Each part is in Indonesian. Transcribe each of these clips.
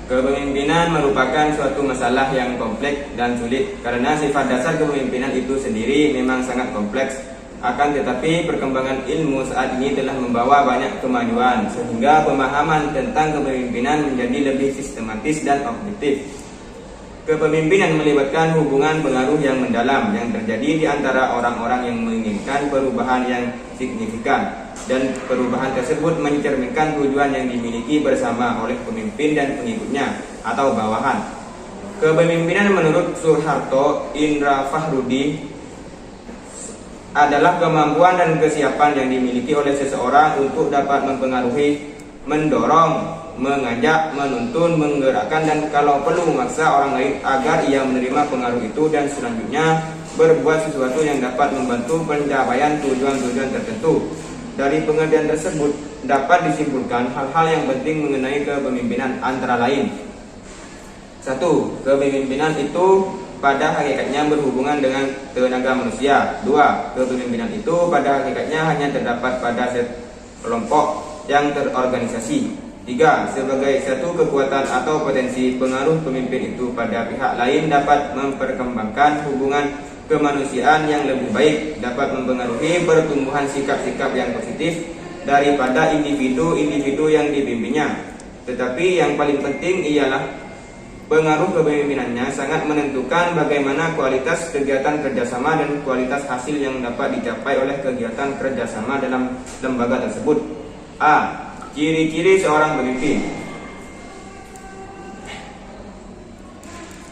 Kepemimpinan merupakan suatu masalah yang kompleks dan sulit karena sifat dasar kepemimpinan itu sendiri memang sangat kompleks. Akan tetapi perkembangan ilmu saat ini telah membawa banyak kemajuan sehingga pemahaman tentang kepemimpinan menjadi lebih sistematis dan objektif. Kepemimpinan melibatkan hubungan pengaruh yang mendalam yang terjadi di antara orang-orang yang menginginkan perubahan yang signifikan, dan perubahan tersebut mencerminkan tujuan yang dimiliki bersama oleh pemimpin dan pengikutnya atau bawahan. Kepemimpinan menurut Suharto Indra Fahrudi adalah kemampuan dan kesiapan yang dimiliki oleh seseorang untuk dapat mempengaruhi, mendorong, mengajak, menuntun, menggerakkan, dan kalau perlu memaksa orang lain agar ia menerima pengaruh itu, dan selanjutnya berbuat sesuatu yang dapat membantu pencapaian tujuan-tujuan tertentu. Dari pengertian tersebut dapat disimpulkan hal-hal yang penting mengenai kepemimpinan, antara lain: 1. Kepemimpinan itu pada hakikatnya berhubungan dengan tenaga manusia. 2. Kepemimpinan itu pada hakikatnya hanya terdapat pada kelompok yang terorganisasi. 3. Sebagai satu kekuatan atau potensi, pengaruh pemimpin itu pada pihak lain dapat memperkembangkan hubungan kemanusiaan yang lebih baik, dapat mempengaruhi pertumbuhan sikap-sikap yang positif daripada individu-individu yang dipimpinnya. Tetapi yang paling penting ialah pengaruh kepemimpinannya sangat menentukan bagaimana kualitas kegiatan kerjasama dan kualitas hasil yang dapat dicapai oleh kegiatan kerjasama dalam lembaga tersebut. A. Ciri-ciri seorang pemimpin.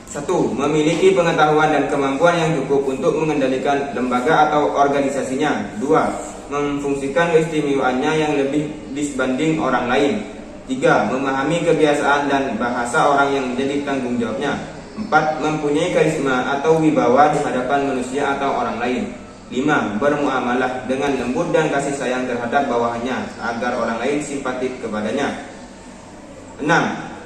1. Memiliki pengetahuan dan kemampuan yang cukup untuk mengendalikan lembaga atau organisasinya. 2. Memfungsikan keistimewaannya yang lebih disbanding orang lain. 3. Memahami kebiasaan dan bahasa orang yang menjadi tanggung jawabnya. 4. Mempunyai karisma atau wibawa di hadapan manusia atau orang lain. 5. Bermuamalah dengan lembut dan kasih sayang terhadap bawahannya agar orang lain simpatik kepadanya. 6.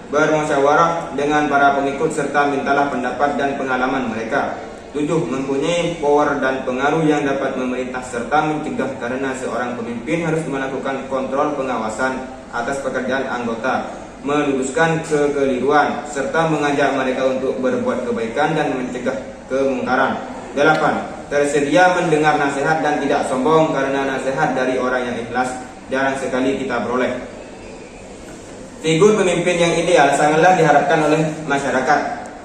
Bermusyawarah dengan para pengikut serta mintalah pendapat dan pengalaman mereka. 7. Mempunyai power dan pengaruh yang dapat memerintah serta mencegah, karena seorang pemimpin harus melakukan kontrol pengawasan atas pekerjaan anggota, meluruskan kekeliruan, serta mengajak mereka untuk berbuat kebaikan dan mencegah kemungkaran. 8. Tersedia mendengar nasihat dan tidak sombong, karena nasihat dari orang yang ikhlas jarang sekali kita peroleh. Figur pemimpin yang ideal sangatlah diharapkan oleh masyarakat,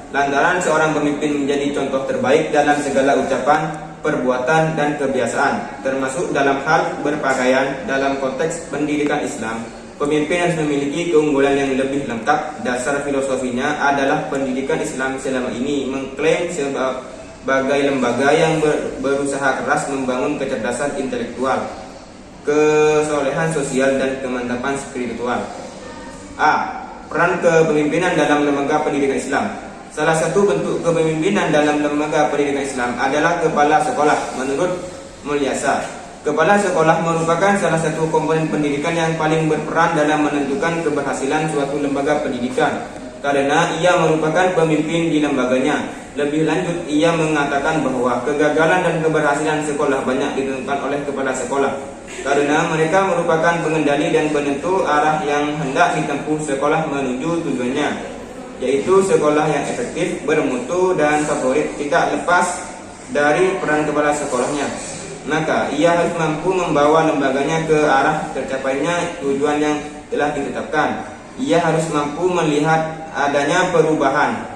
lantaran seorang pemimpin menjadi contoh terbaik dalam segala ucapan, perbuatan, dan kebiasaan, termasuk dalam hal berpakaian. Dalam konteks pendidikan Islam, pemimpin harus memiliki keunggulan yang lebih lengkap. Dasar filosofinya adalah pendidikan Islam selama ini mengklaim sebagai lembaga yang berusaha keras membangun kecerdasan intelektual, kesolehan sosial, dan kemantapan spiritual. A. Peran kepemimpinan dalam lembaga pendidikan Islam. Salah satu bentuk kepemimpinan dalam lembaga pendidikan Islam adalah kepala sekolah. Menurut Mulyasa, kepala sekolah merupakan salah satu komponen pendidikan yang paling berperan dalam menentukan keberhasilan suatu lembaga pendidikan, karena ia merupakan pemimpin di lembaganya. Lebih lanjut, ia mengatakan bahwa kegagalan dan keberhasilan sekolah banyak ditentukan oleh kepala sekolah, karena mereka merupakan pengendali dan penentu arah yang hendak ditempuh sekolah menuju tujuannya, yaitu sekolah yang efektif, bermutu, dan favorit. Tidak lepas dari peran kepala sekolahnya, maka ia harus mampu membawa lembaganya ke arah tercapainya tujuan yang telah ditetapkan. Ia harus mampu melihat adanya perubahan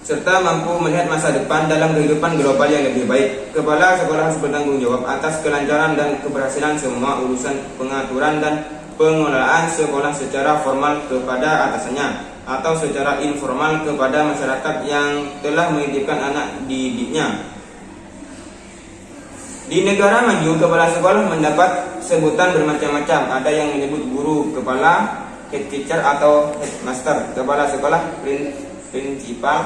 serta mampu melihat masa depan dalam kehidupan global yang lebih baik. Kepala sekolah harus bertanggung jawab atas kelancaran dan keberhasilan semua urusan pengaturan dan pengelolaan sekolah secara formal kepada atasannya, atau secara informal kepada masyarakat yang telah menitipkan anak didiknya. Di negara maju, kepala sekolah mendapat sebutan bermacam-macam. Ada yang menyebut guru kepala, head teacher atau headmaster, kepala sekolah prinsipal,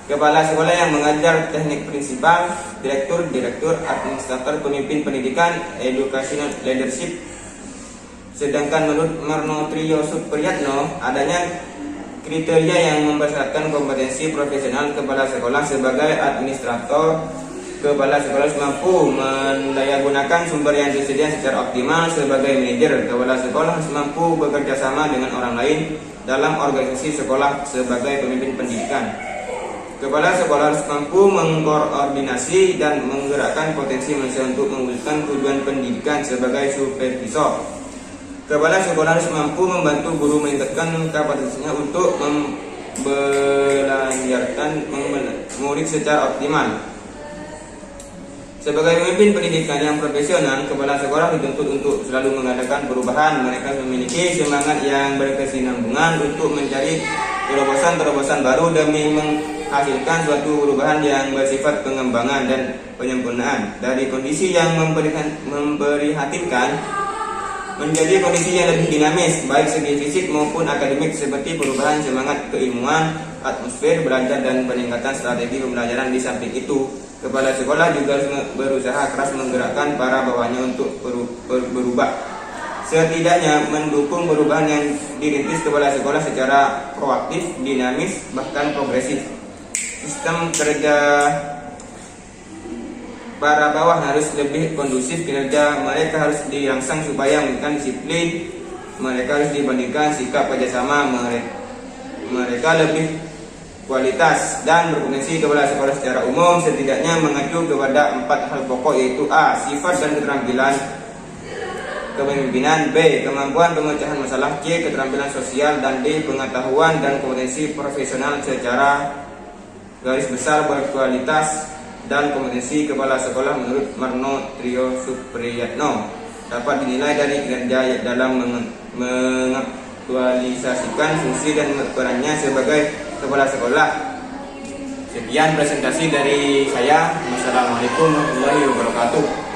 kepala sekolah yang mengajar teknik prinsipal, direktur, administrator, pemimpin pendidikan, educational leadership. Sedangkan menurut Marno Triyo Supriyatno, adanya kriteria yang mempersyaratkan kompetensi profesional kepala sekolah sebagai administrator Kepala sekolah harus mampu mendayagunakan sumber yang tersedia secara optimal. Sebagai manajer, kepala sekolah harus mampu bekerja sama dengan orang lain dalam organisasi sekolah sebagai pemimpin pendidikan. Kepala sekolah harus mampu mengkoordinasi dan menggerakkan potensi manusia untuk mewujudkan tujuan pendidikan sebagai supervisor. Kepala sekolah harus mampu membantu guru meningkatkan kapasitasnya untuk membelajarkan murid secara optimal. Sebagai pemimpin pendidikan yang profesional, kepala sekolah dituntut untuk selalu mengadakan perubahan. Mereka memiliki semangat yang berkesinambungan untuk mencari terobosan-terobosan baru demi menghasilkan suatu perubahan yang bersifat pengembangan dan penyempurnaan dari kondisi yang memprihatinkan menjadi kondisi yang lebih dinamis, baik segi fisik maupun akademik, seperti perubahan semangat keilmuan, atmosfer belajar, dan peningkatan strategi pembelajaran. Di samping itu, kepala sekolah juga berusaha keras menggerakkan para bawahannya untuk berubah. Setidaknya mendukung perubahan yang dirintis kepala sekolah secara proaktif, dinamis, bahkan progresif. Sistem kerja para bawah harus lebih kondusif, kinerja mereka harus dirangsang supaya memberikan disiplin. Mereka harus dibandingkan sikap kerjasama mereka lebih kualitas dan berpotensi. Kepala sekolah secara umum setidaknya mengacu kepada 4 hal pokok, yaitu A. Sifat dan keterampilan kepemimpinan, B. Kemampuan pemecahan masalah, C. Keterampilan sosial, dan D. Pengetahuan dan kompetensi profesional secara garis besar berkualitas dan kompetensi kepala sekolah menurut Marno Trio Supriyatno dapat dinilai dari kinerja dalam mengaktualisasikan fungsi dan perannya sebagai kepala sekolah. Sekian presentasi dari saya. Wassalamualaikum warahmatullahi wabarakatuh.